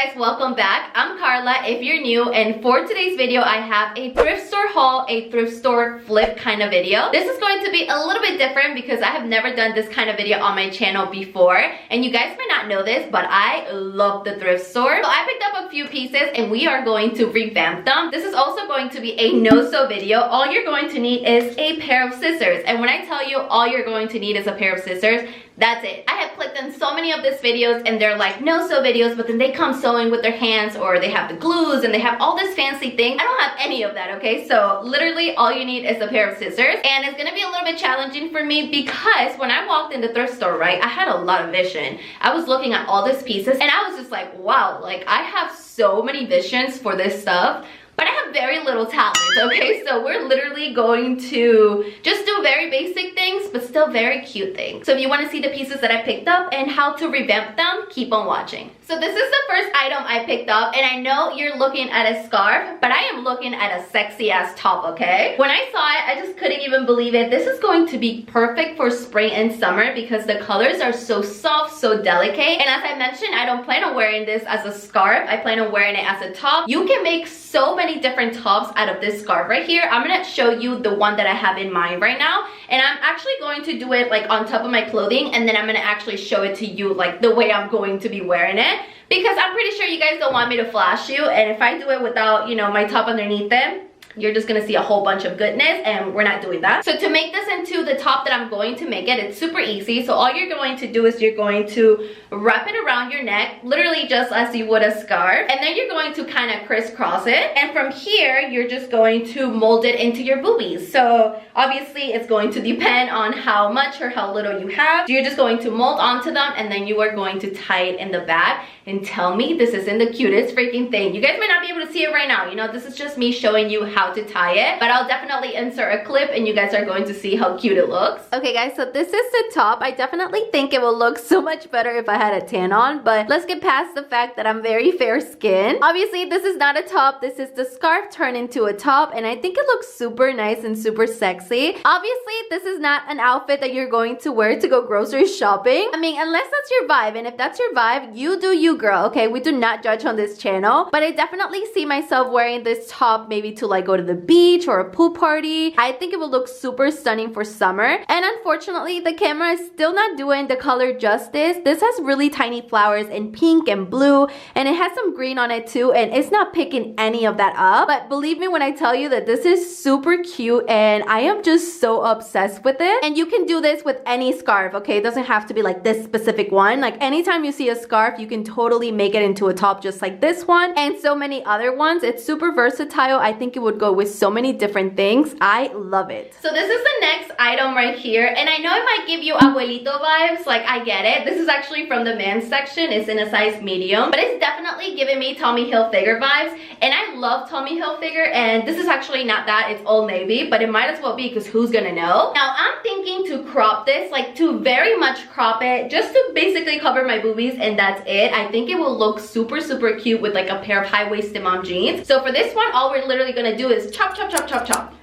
guys, welcome back. I'm Carla if you're new, and for today's video I have a thrift store haul, a thrift store flip kind of video. This is going to be a little bit different because I have never done this kind of video on my channel before, and you guys might not know this, but I love the thrift store. So I picked up a few pieces and we are going to revamp them. This is also going to be a no-sew video. All you're going to need is a pair of scissors, and when I tell you all you're going to need is a pair of scissors, that's it. I have clicked on so many of these videos and they're like no-sew videos, but then they come sewing with their hands, or they have the glues and they have all this fancy thing. I don't have any of that, okay? So literally all you need is a pair of scissors, and it's gonna be a little bit challenging for me because when I walked in the thrift store, right, I had a lot of vision. I was looking at all these pieces and I was just like, wow, like I have so many visions for this stuff, but I have very little talent, okay? So we're literally going to just do very basic things, but still very cute things. So if you want to see the pieces that I picked up and how to revamp them, keep on watching. So this is the first item I picked up, and I know you're looking at a scarf, but I am looking at a sexy ass top, okay? When I saw it, I just couldn't even believe it. This is going to be perfect for spring and summer because the colors are so soft, so delicate. And as I mentioned, I don't plan on wearing this as a scarf. I plan on wearing it as a top. You can make so many different tops out of this scarf right here. I'm gonna show you the one that I have in mind right now, and I'm actually going to do it like on top of my clothing, and then I'm gonna actually show it to you like the way I'm going to be wearing it, because I'm pretty sure you guys don't want me to flash you, and if I do it without, you know, my top underneath it, you're just gonna see a whole bunch of goodness, and we're not doing that. So to make this into the top that I'm going to make it, it's super easy. So all you're going to do is you're going to wrap it around your neck, literally just as you would a scarf, and then you're going to kind of crisscross it, and from here you're just going to mold it into your boobies. So obviously it's going to depend on how much or how little you have. So you're just going to mold onto them, and then you are going to tie it in the back. And tell me this isn't the cutest freaking thing. You guys might not be able to see it right now, you know, this is just me showing you how to tie it, but I'll definitely insert a clip and you guys are going to see how cute it looks. Okay guys, so this is the top. I definitely think it will look so much better if I had a tan on, but let's get past the fact that I'm very fair skinned. Obviously this is not a top, this is the scarf turned into a top, and I think it looks super nice and super sexy. Obviously this is not an outfit that you're going to wear to go grocery shopping. I mean, unless that's your vibe, and if that's your vibe, you do you, girl, okay? We do not judge on this channel, but I definitely see myself wearing this top maybe to like go to the beach or a pool party. I think it will look super stunning for summer, and unfortunately the camera is still not doing the color justice. This has really tiny flowers in pink and blue, and it has some green on it too, and it's not picking any of that up. But believe me when I tell you that this is super cute, and I am just so obsessed with it. And you can do this with any scarf, okay? It doesn't have to be like this specific one. Like anytime you see a scarf, you can totally make it into a top just like this one and so many other ones. It's super versatile. I think it would go with so many different things. I love it. So this is the next item right here, and I know it might give you abuelito vibes, like I get it. This is actually from the men's section. It's in a size medium, but it's definitely giving me Tommy Hilfiger vibes, and I love Tommy Hilfiger. And this is actually not that, it's Old Navy, but it might as well be because who's gonna know. Now I'm thinking to crop this, like to very much crop it, just to basically cover my boobies, and that's it. I think it will look super cute with like a pair of high-waisted mom jeans. So for this one, all we're literally gonna do is chop.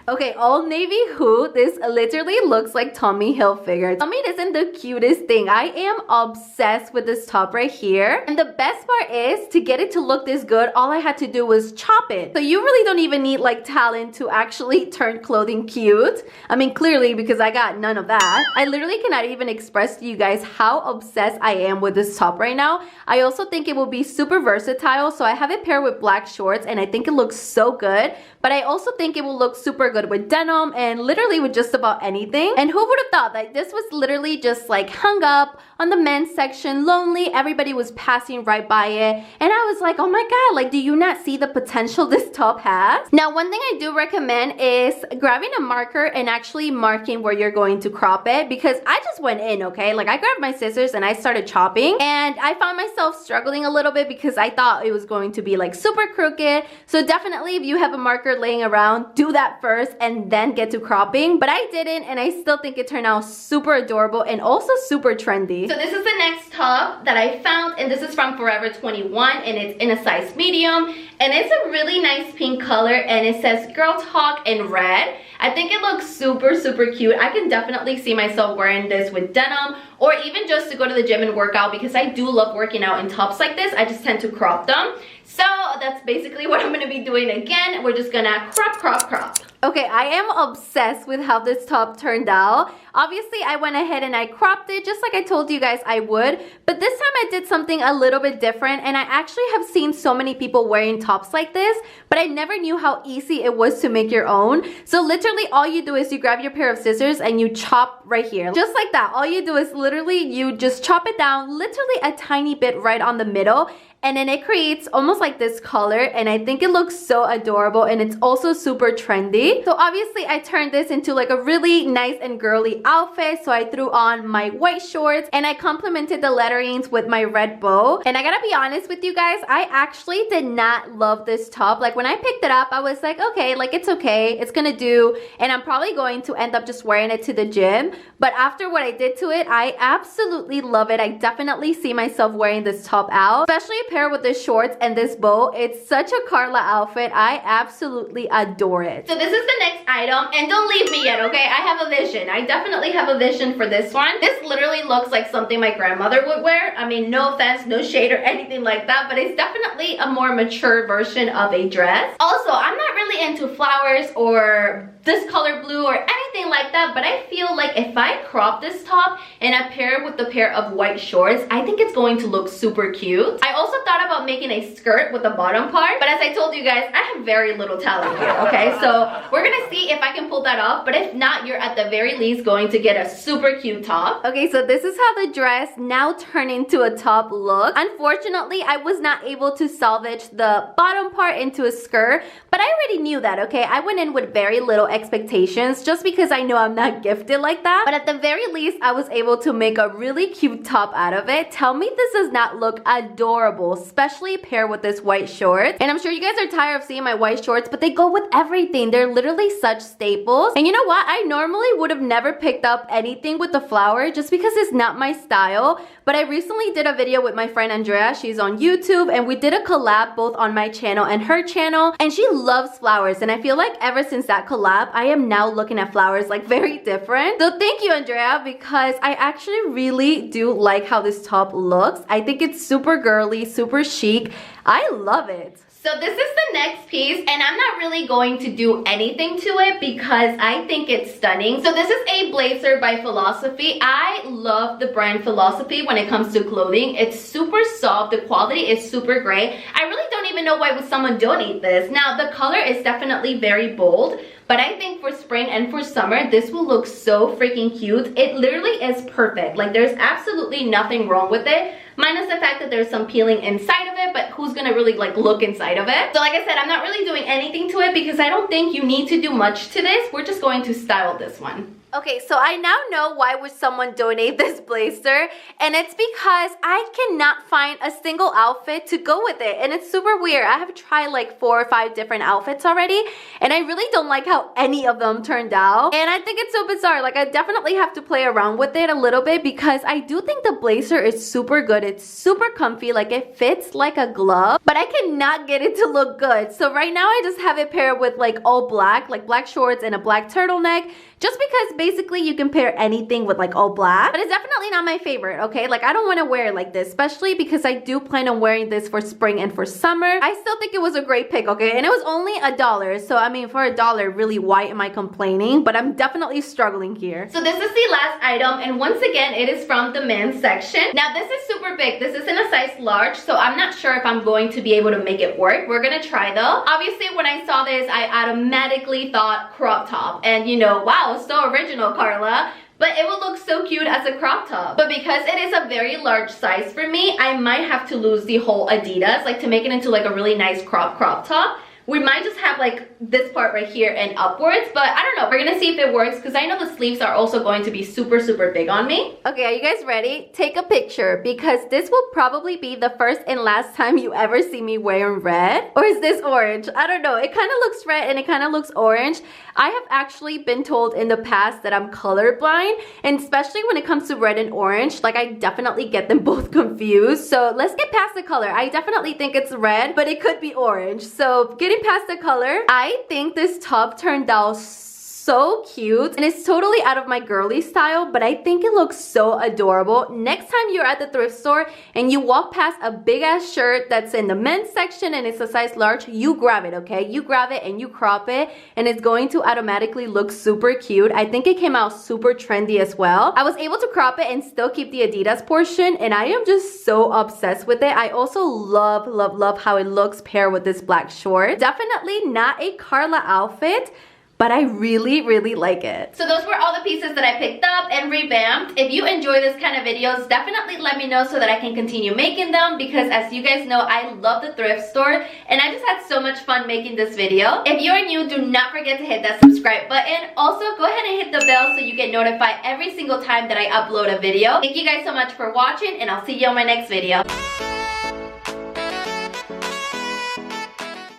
Okay, Old Navy who? This literally looks like Tommy Hilfiger. Tell me it isn't the cutest thing. I am obsessed with this top right here. And the best part is, to get it to look this good, all I had to do was chop it. So you really don't even need like talent to actually turn clothing cute. I mean, clearly, because I got none of that. I literally cannot even express to you guys how obsessed I am with this top right now. I also think it will be super versatile. So I have it paired with black shorts, and I think it looks so good. But I also think it will look super good with denim and literally with just about anything. And who would have thought that this was literally just like hung up on the men's section, lonely, everybody was passing right by it, and I was like, oh my god, like, do you not see the potential this top has? Now one thing I do recommend is grabbing a marker and actually marking where you're going to crop it, because I just went in, okay? Like I grabbed my scissors and I started chopping, and I found myself struggling a little bit because I thought it was going to be like super crooked. So definitely if you have a marker laying around, do that first. first and then get to cropping, but I didn't, and I still think it turned out super adorable and also super trendy. So this is the next top that I found, and this is from Forever 21, and it's in a size medium, and it's a really nice pink color, and it says Girl Talk in red. I think it looks super cute. I can definitely see myself wearing this with denim, or even just to go to the gym and work out, because I do love working out in tops like this. I just tend to crop them. So that's basically what I'm going to be doing again. We're just gonna crop. Okay, I am obsessed with how this top turned out. Obviously, I went ahead and I cropped it just like I told you guys I would. But this time I did something a little bit different, and I actually have seen so many people wearing tops like this, but I never knew how easy it was to make your own. So literally all you do is you grab your pair of scissors and you chop right here. Just like that. All you do is literally you just chop it down literally a tiny bit right on the middle. And then it creates almost like this color, and I think it looks so adorable, and it's also super trendy. So obviously I turned this into like a really nice and girly outfit. So I threw on my white shorts and I complemented the letterings with my red bow. And I gotta be honest with you guys, I actually did not love this top. Like when I picked it up, I was like, okay, like it's okay, it's gonna do, and I'm probably going to end up just wearing it to the gym. But after what I did to it, I absolutely love it. I definitely see myself wearing this top out, especially pair with the shorts and this bow. It's such a Carla outfit. I absolutely adore it. So this is the next item, and don't leave me yet, okay? I have a vision. I definitely have a vision for this one. This literally looks like something my grandmother would wear. I mean, no offense, no shade or anything like that, but it's definitely a more mature version of a dress. Also, I'm not really into flowers or this color blue or anything like that, but I feel like if I crop this top and I pair it with the pair of white shorts, I think it's going to look super cute. I also thought about making a skirt with the bottom part, but as I told you guys, I have very little talent here, okay? So we're gonna see if I can pull that off, but if not, you're at the very least going to get a super cute top. Okay, so this is how the dress now turned into a top look. Unfortunately, I was not able to salvage the bottom part into a skirt, but I already knew that, okay? I went in with very little expectations just because I know I'm not gifted like that, but at the very least, I was able to make a really cute top out of it. Tell me this does not look adorable, especially paired with this white short. And I'm sure you guys are tired of seeing my white shorts, but they go with everything. They're literally such staples. And you know what? I normally would have never picked up anything with the flower just because it's not my style, but I recently did a video with my friend Andrea. She's on YouTube, and we did a collab both on my channel and her channel, and she loves flowers, and I feel like ever since that collab, I am now looking at flowers like very different. So thank you, Andrea, because I actually really do like how this top looks. I think it's super girly, super chic. I love it. So this is the next piece, and I'm not really going to do anything to it because I think it's stunning. So this is a blazer by Philosophy. I love the brand Philosophy when it comes to clothing. It's super soft. The quality is super great. I really don't even know why would someone donate this. Now, the color is definitely very bold, but I think for spring and for summer, this will look so freaking cute. It literally is perfect. Like, there's absolutely nothing wrong with it, minus the fact that there's some peeling inside of it, but who's gonna really like look inside of it? So like I said, I'm not really doing anything to it because I don't think you need to do much to this. We're just going to style this one. Okay, so I now know why would someone donate this blazer, and it's because I cannot find a single outfit to go with it, and it's super weird. I have tried like 4 or 5 different outfits already, and I really don't like how any of them turned out, and I think it's so bizarre. Like, I definitely have to play around with it a little bit because I do think the blazer is super good. It's super comfy, like it fits like a glove, but I cannot get it to look good. So right now I just have it paired with like all black, like black shorts and a black turtleneck, just because basically you can pair anything with like all black, but it's definitely not my favorite, okay? Like, I don't want to wear it like this, especially because I do plan on wearing this for spring and for summer. I still think it was a great pick, okay? And it was only $1, so I mean, for $1, really, why am I complaining? But I'm definitely struggling here. So this is the last item, and once again, it is from the men's section. Now, this is super big. This is in a size large, so I'm not sure if I'm going to be able to make it work. We're gonna try though. Obviously, when I saw this, I automatically thought crop top, and you know, wow, so original, Carla. But it will look so cute as a crop top. But because it is a very large size for me, I might have to lose the whole Adidas, like to make it into like a really nice crop top, We might just have like this part right here and upwards, but I don't know. We're gonna see if it works because I know the sleeves are also going to be super, super big on me. Okay, are you guys ready? Take a picture because this will probably be the first and last time you ever see me wearing red. Or is this orange? I don't know. It kind of looks red and it kind of looks orange. I have actually been told in the past that I'm colorblind, and especially when it comes to red and orange, like I definitely get them both confused. So let's get past the color. I definitely think it's red, but it could be orange. So getting past the color, I think this top turned out so cute, and it's totally out of my girly style, but I think it looks so adorable. Next time you're at the thrift store and you walk past a big ass shirt that's in the men's section and it's a size large, you grab it, okay? You grab it and you crop it, and it's going to automatically look super cute. I think it came out super trendy as well. I was able to crop it and still keep the Adidas portion, and I am just so obsessed with it. I also love, love, love how it looks paired with this black short. Definitely not a Carla outfit, but I really, really like it. So those were all the pieces that I picked up and revamped. If you enjoy this kind of videos, definitely let me know so that I can continue making them, because as you guys know, I love the thrift store and I just had so much fun making this video. If you're new, do not forget to hit that subscribe button. Also, go ahead and hit the bell so you get notified every single time that I upload a video. Thank you guys so much for watching, and I'll see you on my next video.